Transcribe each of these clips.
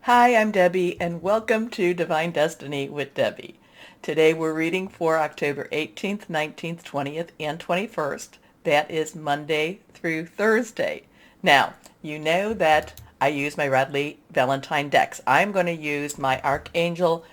Hi, I'm Debbie, and welcome to Divine Destiny with Debbie. Today we're reading for October 18th, 19th, 20th, and 21st. That is Monday through Thursday. Now, you know that I use my Radley Valentine decks. I'm going to use my Archangel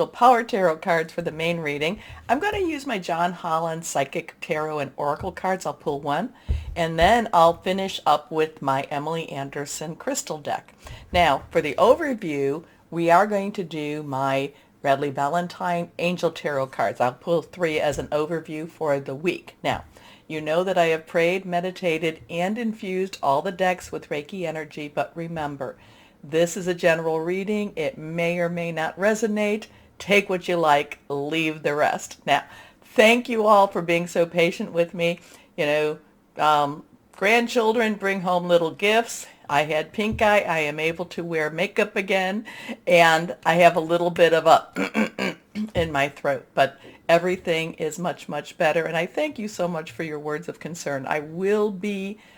Power Tarot cards for the main reading. I'm going to use my John Holland Psychic Tarot and Oracle cards. I'll pull one, and then I'll finish up with my Emily Anderson Crystal deck. Now, for the overview, we are going to do my Radley Valentine Angel Tarot cards. I'll pull three as an overview for the week. Now, you know that I have prayed, meditated, and infused all the decks with Reiki energy, but remember, this is a general reading. It may or may not resonate. Take what you like, leave the rest. Now, thank you all for being so patient with me. Grandchildren bring home little gifts. I had pink eye. I am able to wear makeup again, and I have a little bit of a in my throat, but everything is much, much better. And I thank you so much for your words of concern. I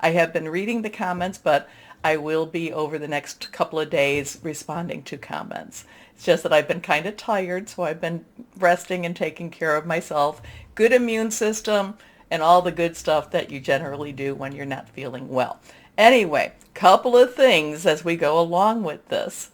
have been reading the comments, but I will be over the next couple of days responding to comments. It's just that I've been kind of tired, so I've been resting and taking care of myself. Good immune system and all the good stuff that you generally do when you're not feeling well. Anyway, couple of things as we go along with this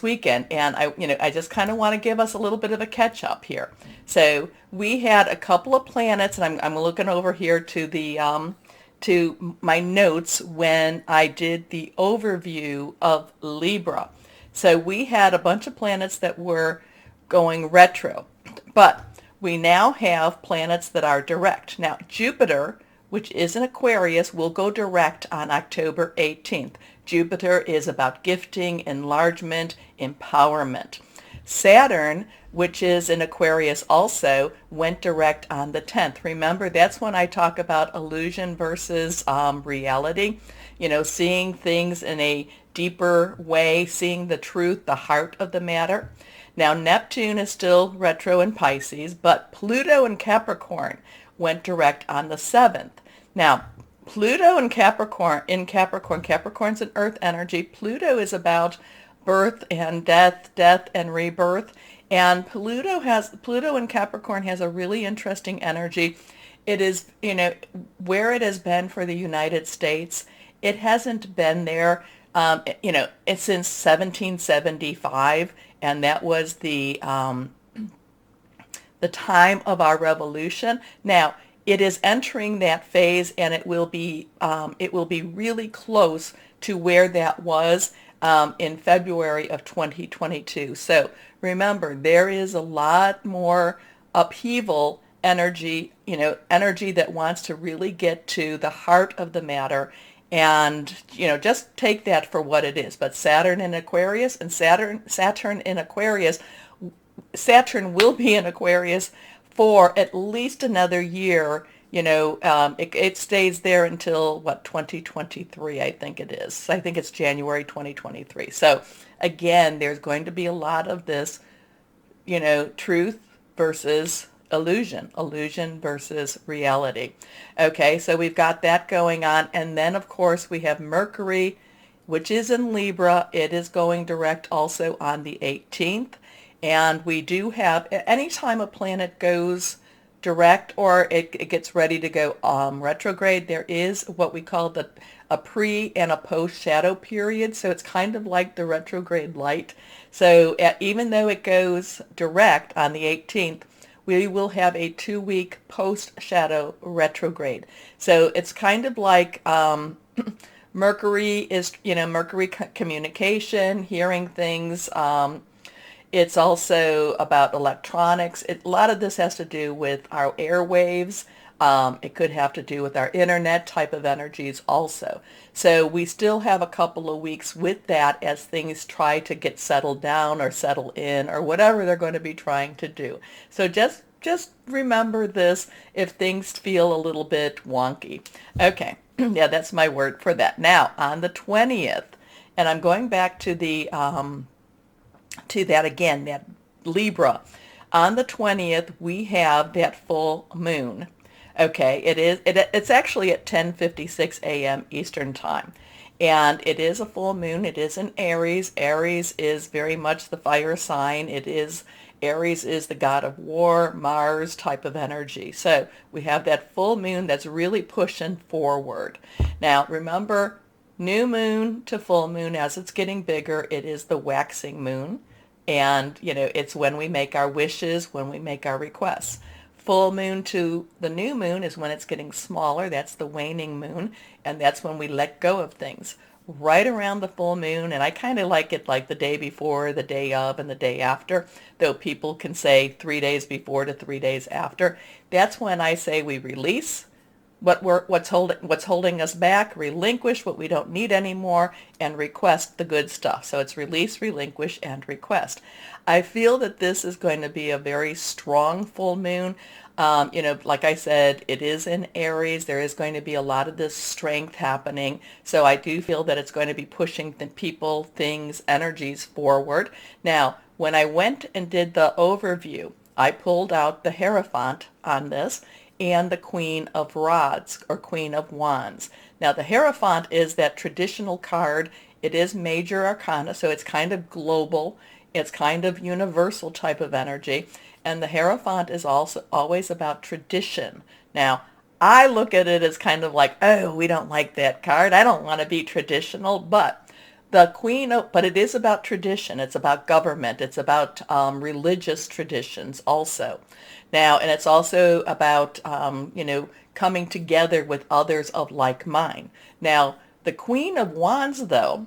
weekend, and I just kind of want to give us a little bit of a catch up here. So we had a couple of planets, and I'm looking over here to the to my notes when I did the overview of Libra. So we had a bunch of planets that were going retro, but we now have planets that are direct. Now, Jupiter, which is in Aquarius, will go direct on October 18th. Jupiter is about gifting, enlargement, empowerment. Saturn, which is in Aquarius also, went direct on the 10th. Remember, that's when I talk about illusion versus reality. Seeing things in a deeper way, seeing the truth, the heart of the matter. Now, Neptune is still retro in Pisces, but Pluto in Capricorn went direct on the 7th. Now, Pluto in Capricorn's an earth energy. Pluto is about birth and death and rebirth. And Pluto in Capricorn has a really interesting energy. It is, where it has been for the United States, it hasn't been there, it's since 1775, and that was the time of our revolution. Now, it is entering that phase, and it will be really close to where that was in February of 2022. So remember, there is a lot more upheaval energy, energy that wants to really get to the heart of the matter, and just take that for what it is. But Saturn in Aquarius, and Saturn in Aquarius, Saturn will be in Aquarius for at least another year. It stays there until 2023, I think it is. I think it's January 2023. So again, there's going to be a lot of this, truth versus illusion versus reality. Okay, so we've got that going on. And then, of course, we have Mercury, which is in Libra. It is going direct also on the 18th. And we do have, anytime a planet goes direct or it gets ready to go retrograde, there is what we call a pre and a post shadow period. So it's kind of like the retrograde light. So even though it goes direct on the 18th, we will have a 2-week post shadow retrograde. So it's kind of like Mercury is, Mercury communication, hearing things. It's also about electronics. A lot of this has to do with our airwaves. It could have to do with our internet type of energies also. So we still have a couple of weeks with that as things try to get settled down or settle in or whatever they're going to be trying to do. So just remember this if things feel a little bit wonky. Okay, yeah, that's my word for that. Now, on the 20th, and I'm going back to the to that again, that Libra. On the 20th, we have that full moon. Okay, it's actually at 10:56 a.m. Eastern Time. And it is a full moon. It is in Aries. Aries is very much the fire sign. Aries is the god of war, Mars type of energy. So we have that full moon that's really pushing forward. Now remember, new moon to full moon, as it's getting bigger, it is the waxing moon. And, it's when we make our wishes, when we make our requests. Full moon to the new moon is when it's getting smaller. That's the waning moon. And that's when we let go of things. Right around the full moon, and I kind of like it like the day before, the day of, and the day after, though people can say 3 days before to 3 days after. That's when I say we release what's holding us back, relinquish what we don't need anymore, and request the good stuff. So it's release, relinquish, and request. I feel that this is going to be a very strong full moon. Like I said, it is in Aries. There is going to be a lot of this strength happening. So I do feel that it's going to be pushing the people, things, energies forward. Now, when I went and did the overview, I pulled out the Hierophant on this and the Queen of Rods or Queen of Wands. Now, the Hierophant is that traditional card. It is major arcana, so it's kind of global. It's kind of universal type of energy. And the Hierophant is also always about tradition. Now, I look at it as kind of like, oh, we don't like that card. I don't want to be traditional, but but it is about tradition. It's about government. It's about religious traditions also. Now, and it's also about, coming together with others of like mind. Now, the Queen of Wands, though,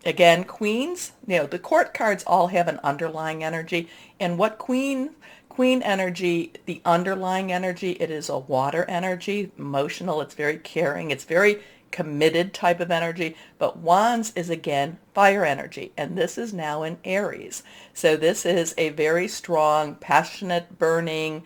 again, queens, the court cards all have an underlying energy. And what queen energy, the underlying energy, it is a water energy, emotional. It's very caring. It's very committed type of energy. But Wands is again fire energy, and this is now in Aries. So this is a very strong, passionate, burning,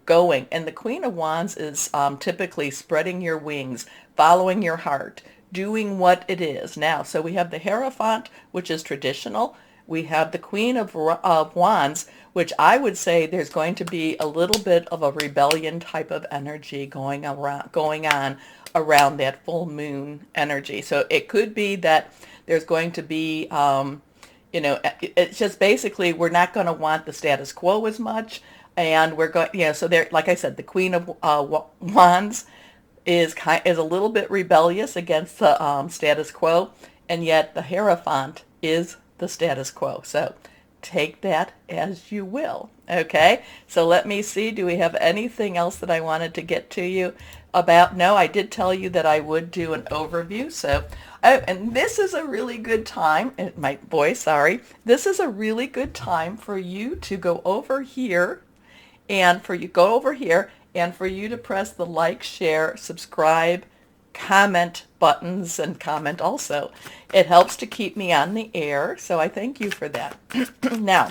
going. And the Queen of Wands is typically spreading your wings, following your heart, doing what it is. Now, so we have the Hierophant, which is traditional. We have the Queen of Wands, which I would say there's going to be a little bit of a rebellion type of energy going on around that full moon energy. So it could be that there's going to be, it's just basically we're not going to want the status quo as much. And we're going, so there, like I said, the Queen of Wands is a little bit rebellious against the status quo, and yet the Hierophant is the status quo. So take that as you will. Okay, so let me see. Do we have anything else that I wanted to get to you about? No, I did tell you that I would do an overview. So, and this is a really good time. This is a really good time for you to go over here, and for you to press the like, share, subscribe, comment buttons, and comment also. It helps to keep me on the air, so I thank you for that. Now,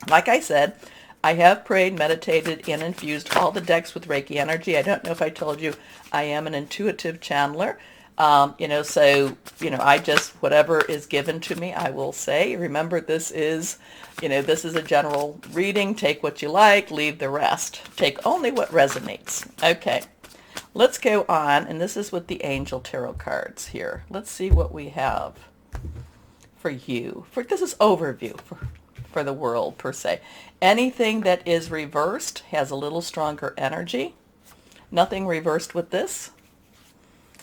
like I said, I have prayed, meditated, and infused all the decks with Reiki energy. I don't know if I told you I am an intuitive channeler. I just, whatever is given to me, I will say. Remember, this is a general reading. Take what you like, leave the rest. Take only what resonates. Okay, let's go on, and this is with the Angel Tarot cards here. Let's see what we have for you. This is overview for the world, per se. Anything that is reversed has a little stronger energy. Nothing reversed with this,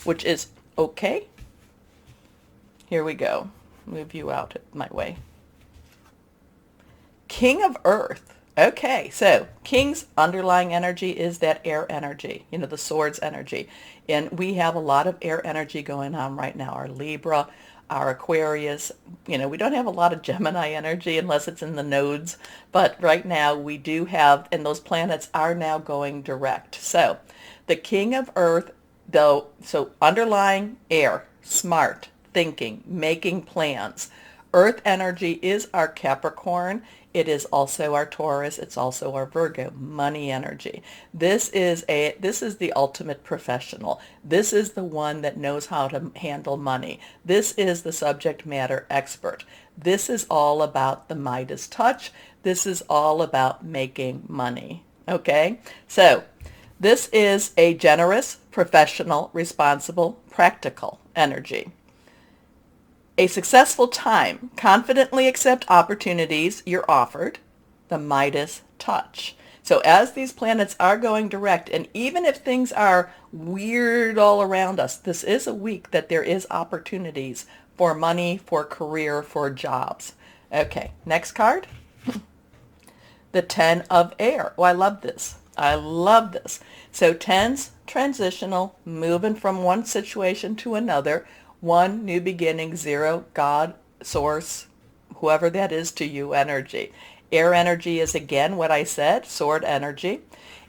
which is okay. Here we go. Move you out my way. King of Earth. Okay, so King's underlying energy is that air energy, the swords energy. And we have a lot of air energy going on right now. Our Libra, our Aquarius, we don't have a lot of Gemini energy unless it's in the nodes. But right now we do have, and those planets are now going direct. So the King of Earth, though, so underlying air, smart, thinking, making plans. Earth energy is our Capricorn. It is also our Taurus. It's also our Virgo, money energy. This is the ultimate professional. This is the one that knows how to handle money. This is the subject matter expert. This is all about the Midas touch. This is all about making money. Okay? So this is a generous, professional, responsible, practical energy. A successful time. Confidently accept opportunities you're offered. The Midas touch. So as these planets are going direct, and even if things are weird all around us, this is a week that there is opportunities for money, for career, for jobs. Okay, next card. The 10 of air. Oh, I love this. I love this. So 10's transitional, moving from one situation to another. 1, new beginning. 0, God, source, whoever that is to you, energy. Air energy is again what I said, sword energy.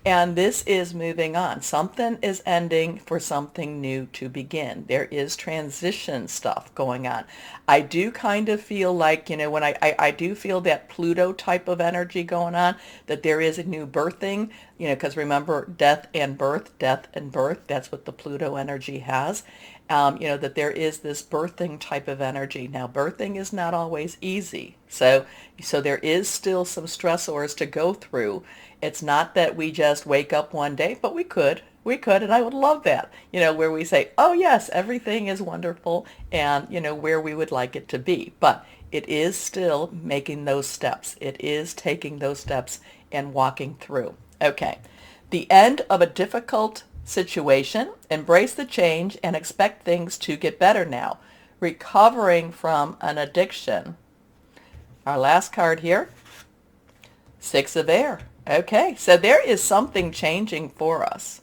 And this is moving on. Something is ending for something new to begin. There is transition stuff going on. I do kind of feel like, when I do feel that Pluto type of energy going on, that there is a new birthing, because remember, death and birth, that's what the Pluto energy has. That there is this birthing type of energy. Now, birthing is not always easy. So there is still some stressors to go through. It's not that we just wake up one day, but we could, and I would love that, where we say, oh yes, everything is wonderful, and, where we would like it to be. But it is still making those steps. It is taking those steps and walking through. Okay. The end of a difficult situation. Embrace the change and expect things to get better now. Recovering from an addiction. Our last card here. 6 of air. Okay, so there is something changing for us.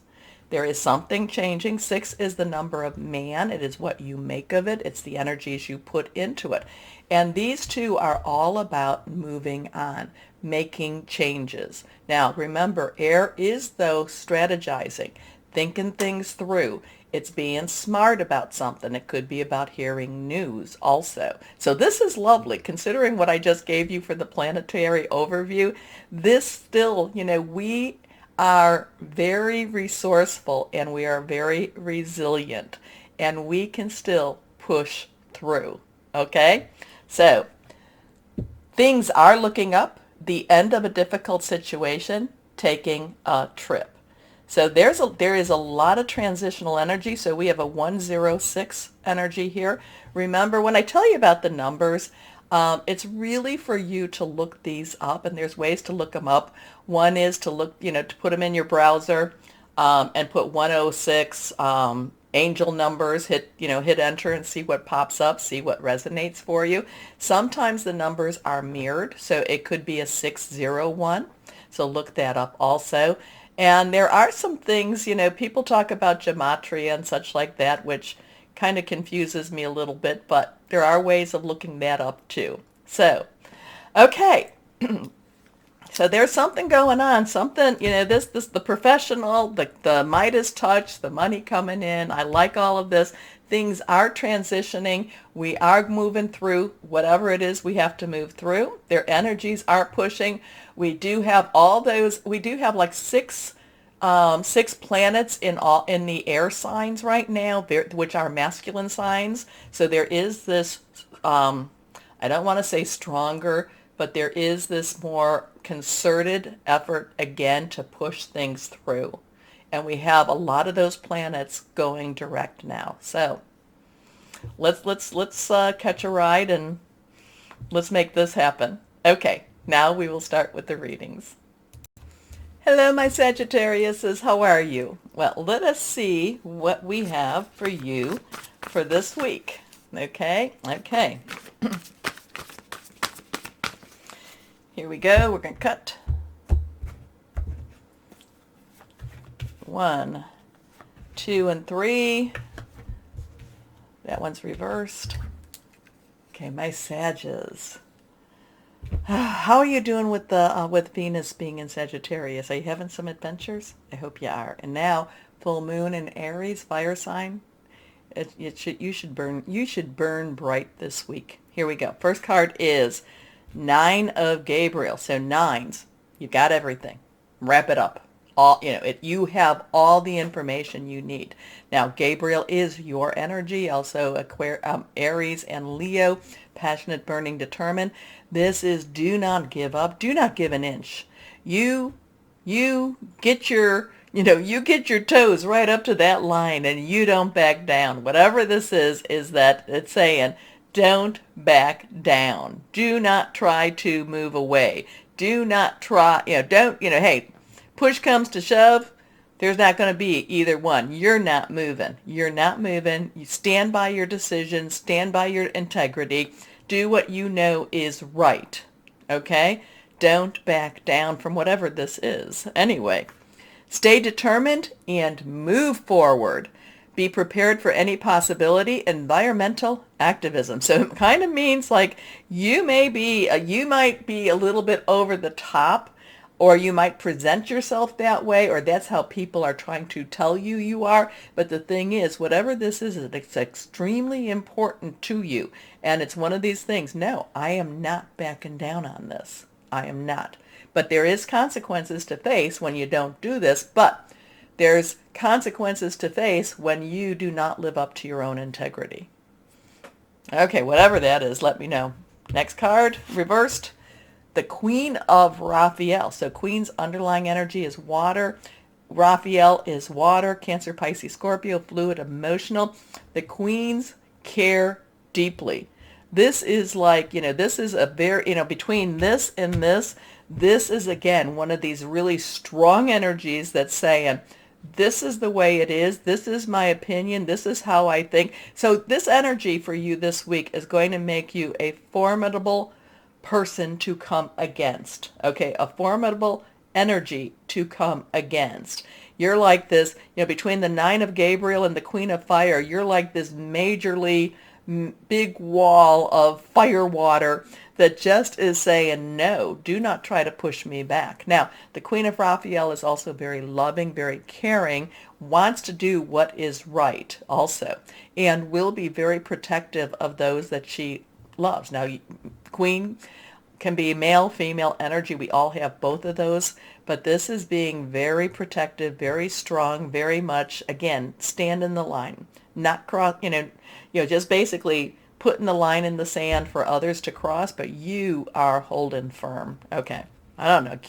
There is something changing. 6 is the number of man. It is what you make of it. It's the energies you put into it. And these two are all about moving on, making changes. Now, remember, air is, though, strategizing, thinking things through. It's being smart about something. It could be about hearing news also. So this is lovely. Considering what I just gave you for the planetary overview, this still, we are very resourceful and we are very resilient and we can still push through. Okay? So things are looking up. The end of a difficult situation, taking a trip. So there is a lot of transitional energy. So we have a 106 energy here. Remember, when I tell you about the numbers, it's really for you to look these up, and there's ways to look them up. One is to look, to put them in your browser and put 106 angel numbers, hit enter and see what pops up, see what resonates for you. Sometimes the numbers are mirrored, so it could be a 601. So look that up also. And there are some things, people talk about gematria and such like that, which kind of confuses me a little bit, but there are ways of looking that up too. So, okay. So there's something going on, something, the professional, the Midas touch, the money coming in. I like all of this. Things are transitioning. We are moving through whatever it is we have to move through. Their energies are pushing. We do have all those. We do have like six planets in the air signs right now, which are masculine signs. So there is this, I don't want to say stronger, but there is this more concerted effort again to push things through. And we have a lot of those planets going direct now. So let's catch a ride and let's make this happen. Okay, now we will start with the readings. Hello, my Sagittariuses. How are you? Well, let us see what we have for you for this week. Okay. Here we go. We're going to cut. 1, 2, and 3. That one's reversed. Okay, my Sages. How are you doing with Venus being in Sagittarius? Are you having some adventures? I hope you are. And now, full moon in Aries, fire sign. You should burn bright this week. Here we go. First card is 9 of Gabriel. So 9s, you got everything. Wrap it up. You have all the information you need. Now, Gabriel is your energy, also Aries and Leo, passionate, burning, determined. This is do not give up, do not give an inch. You get your toes right up to that line and you don't back down. Whatever this is that it's saying, Don't back down. Do not try to move away. Do not try, hey, push comes to shove, there's not going to be either one. You're not moving. You're not moving. You stand by your decisions, stand by your integrity, do what you know is right, okay? Don't back down from whatever this is. Anyway, stay determined and move forward. Be prepared for any possibility. Environmental activism. So it kind of means like you might be a little bit over the top, or you might present yourself that way, or that's how people are trying to tell you you are. But the thing is, whatever this is, it's extremely important to you. And it's one of these things. No, I am not backing down on this. I am not. But there is consequences to face when you don't do this. But there's consequences to face when you do not live up to your own integrity. Okay, whatever that is, let me know. Next card, reversed, the Queen of Raphael. So Queen's underlying energy is water. Raphael is water, Cancer, Pisces, Scorpio, fluid, emotional. The Queens care deeply. This is like, this is a very, between this and this is, again, one of these really strong energies that's saying, this is the way it is. This is my opinion. This is how I think. So this energy for you this week is going to make you a formidable person to come against. Okay, a formidable energy to come against. You're like this, between the Nine of Gabriel and the Queen of Fire, you're like this majorly big wall of fire water that just is saying, no, do not try to push me back. Now, the Queen of Raphael is also very loving, very caring, wants to do what is right also, and will be very protective of those that she loves. Now, Queen can be male, female energy. We all have both of those, but this is being very protective, very strong, very much, again, stand in the line, not cross, just basically putting the line in the sand for others to cross, but you are holding firm. Okay. I don't know.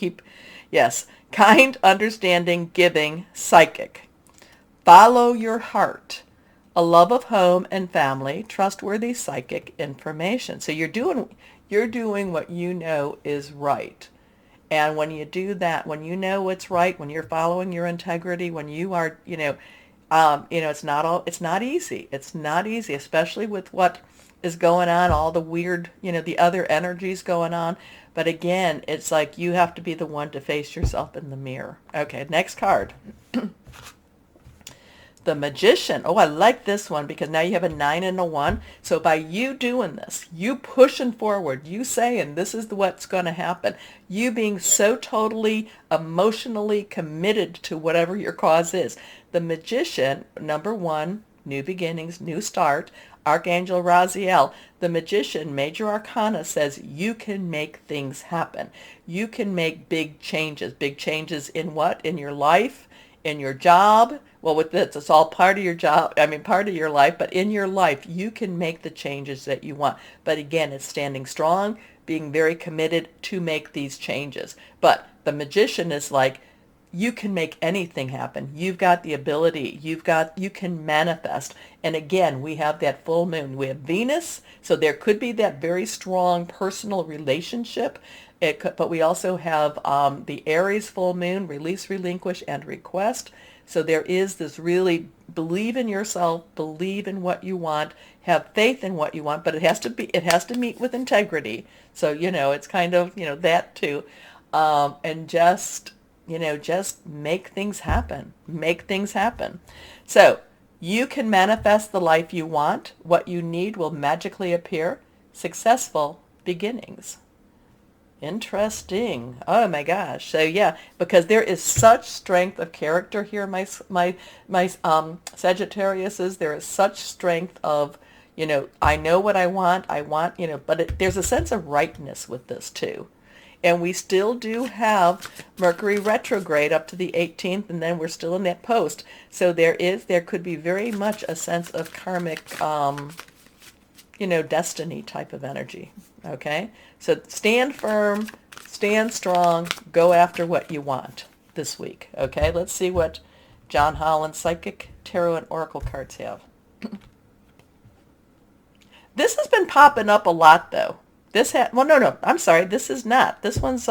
Yes. Kind, understanding, giving, psychic. Follow your heart. A love of home and family, trustworthy psychic information. So you're doing what you know is right. And when you do that, when you know what's right, when you're following your integrity, when you are, it's not easy. It's not easy, especially with what is going on, all the weird, the other energies going on. But again, it's like you have to be the one to face yourself in the mirror. Okay, next card. The Magician. Oh, I like this one because now you have a 9 and a 1. So by you doing this, you pushing forward, you saying this is what's going to happen, you being so totally emotionally committed to whatever your cause is. The Magician, number 1, new beginnings, new start. Archangel Raziel, the Magician, Major Arcana, says you can make things happen. You can make big changes. Big changes in what? In your life, in your job. Well, with this, it's all part of your job, part of your life, but in your life, you can make the changes that you want. But again, it's standing strong, being very committed to make these changes. But the Magician is like, you can make anything happen. You've got the ability. You can manifest. And again, we have that full moon. We have Venus, so there could be that very strong personal relationship. But we also have the Aries full moon, release, relinquish, and request. So there is this really believe in yourself, believe in what you want, have faith in what you want, but it has to meet with integrity. So, it's kind of, that too. And just make things happen. Make things happen. So you can manifest the life you want. What you need will magically appear. Successful beginnings. Interesting. Oh my gosh. So yeah, because there is such strength of character here, my Sagittariuses. There is such strength of, I know what I want, but there's a sense of rightness with this too. And we still do have Mercury retrograde up to the 18th, and then we're still in that post. So there could be very much a sense of karmic, destiny type of energy. Okay? So stand firm, stand strong, go after what you want this week. Okay? Let's see what John Holland Psychic Tarot and Oracle cards have. This has been popping up a lot, though. Well, no, I'm sorry. This is not. This one's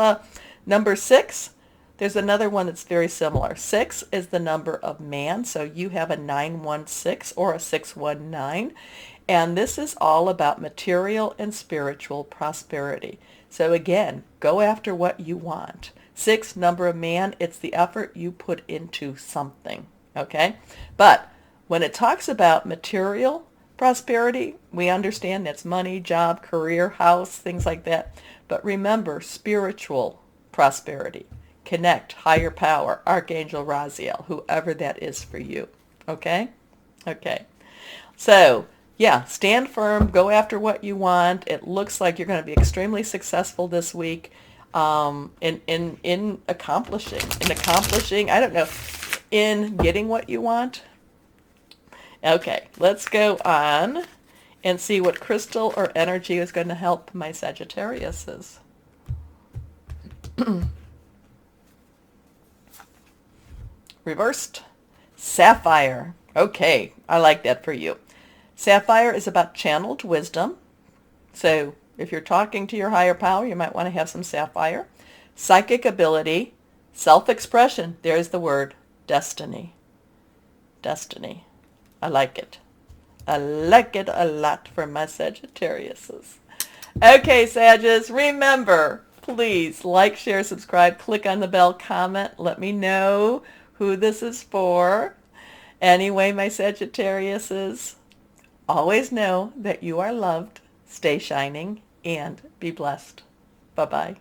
number 6. There's another one that's very similar. 6 is the number of man, so you have a 916 or a 619. And this is all about material and spiritual prosperity. So again, go after what you want. 6, number of man, it's the effort you put into something, okay? But when it talks about material prosperity, we understand that's money, job, career, house, things like that. But remember, spiritual prosperity. Connect, higher power, Archangel Raziel, whoever that is for you, okay? Okay. So, yeah, stand firm, go after what you want. It looks like you're going to be extremely successful this week in accomplishing, I don't know, in getting what you want. Okay, let's go on and see what crystal or energy is going to help my Sagittariuses. Reversed sapphire. Okay, I like that for you. Sapphire is about channeled wisdom. So if you're talking to your higher power, you might want to have some sapphire. Psychic ability, self-expression. There's the word, destiny. Destiny. I like it. I like it a lot for my Sagittariuses. Okay, Sagittarius, remember, please like, share, subscribe, click on the bell, comment. Let me know who this is for. Anyway, my Sagittariuses, always know that you are loved, stay shining, and be blessed. Bye-bye.